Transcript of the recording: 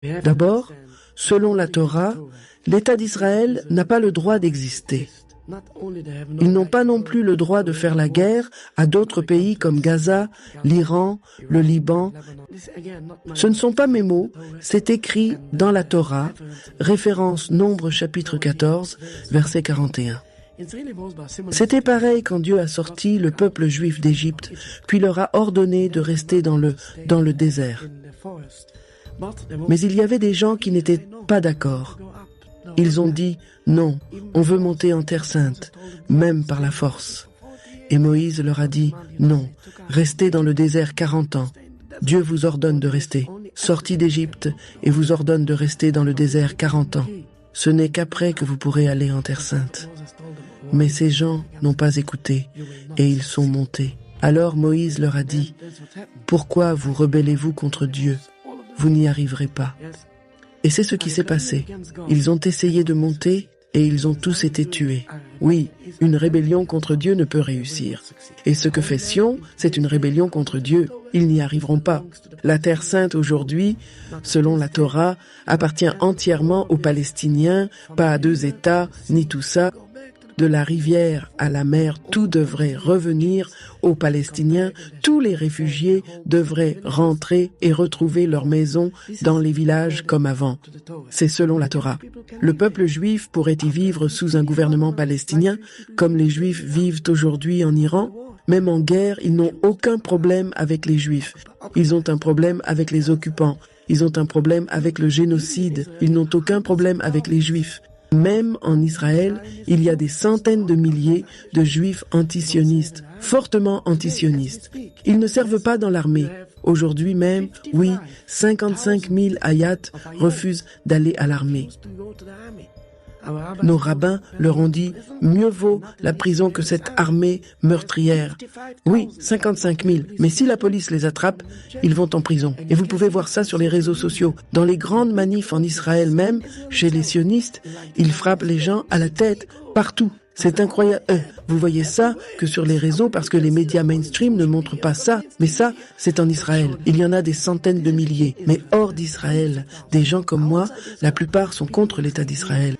D'abord, selon la Torah, l'État d'Israël n'a pas le droit d'exister. Ils n'ont pas non plus le droit de faire la guerre à d'autres pays comme Gaza, l'Iran, le Liban. Ce ne sont pas mes mots, c'est écrit dans la Torah, référence Nombre chapitre 14, verset 41. C'était pareil quand Dieu a sorti le peuple juif d'Égypte, puis leur a ordonné de rester dans le désert. Mais il y avait des gens qui n'étaient pas d'accord. Ils ont dit « Non, on veut monter en Terre Sainte, même par la force. » Et Moïse leur a dit « Non, restez dans le désert 40 ans. Dieu vous ordonne de rester, sortis d'Égypte, et vous ordonne de rester dans le désert 40 ans. Ce n'est qu'après que vous pourrez aller en Terre Sainte. » Mais ces gens n'ont pas écouté, et ils sont montés. Alors Moïse leur a dit « Pourquoi vous rebellez-vous contre Dieu? Vous n'y arriverez pas. » Et c'est ce qui s'est passé. Ils ont essayé de monter et ils ont tous été tués. Oui, une rébellion contre Dieu ne peut réussir. Et ce que fait Sion, c'est une rébellion contre Dieu. Ils n'y arriveront pas. La Terre Sainte aujourd'hui, selon la Torah, appartient entièrement aux Palestiniens, pas à deux États, ni tout ça. De la rivière à la mer, tout devrait revenir aux Palestiniens. Tous les réfugiés devraient rentrer et retrouver leur maison dans les villages comme avant. C'est selon la Torah. Le peuple juif pourrait y vivre sous un gouvernement palestinien, comme les Juifs vivent aujourd'hui en Iran. Même en guerre, ils n'ont aucun problème avec les Juifs. Ils ont un problème avec les occupants. Ils ont un problème avec le génocide. Ils n'ont aucun problème avec les Juifs. Même en Israël, il y a des centaines de milliers de juifs antisionistes, fortement antisionistes. Ils ne servent pas dans l'armée. Aujourd'hui même, oui, 55 000 ayats refusent d'aller à l'armée. Nos rabbins leur ont dit « Mieux vaut la prison que cette armée meurtrière ». Oui, 55 000. Mais si la police les attrape, ils vont en prison. Et vous pouvez voir ça sur les réseaux sociaux. Dans les grandes manifs en Israël même, chez les sionistes, ils frappent les gens à la tête, partout. C'est incroyable. Vous voyez ça que sur les réseaux parce que les médias mainstream ne montrent pas ça. Mais ça, c'est en Israël. Il y en a des centaines de milliers. Mais hors d'Israël, des gens comme moi, la plupart sont contre l'État d'Israël.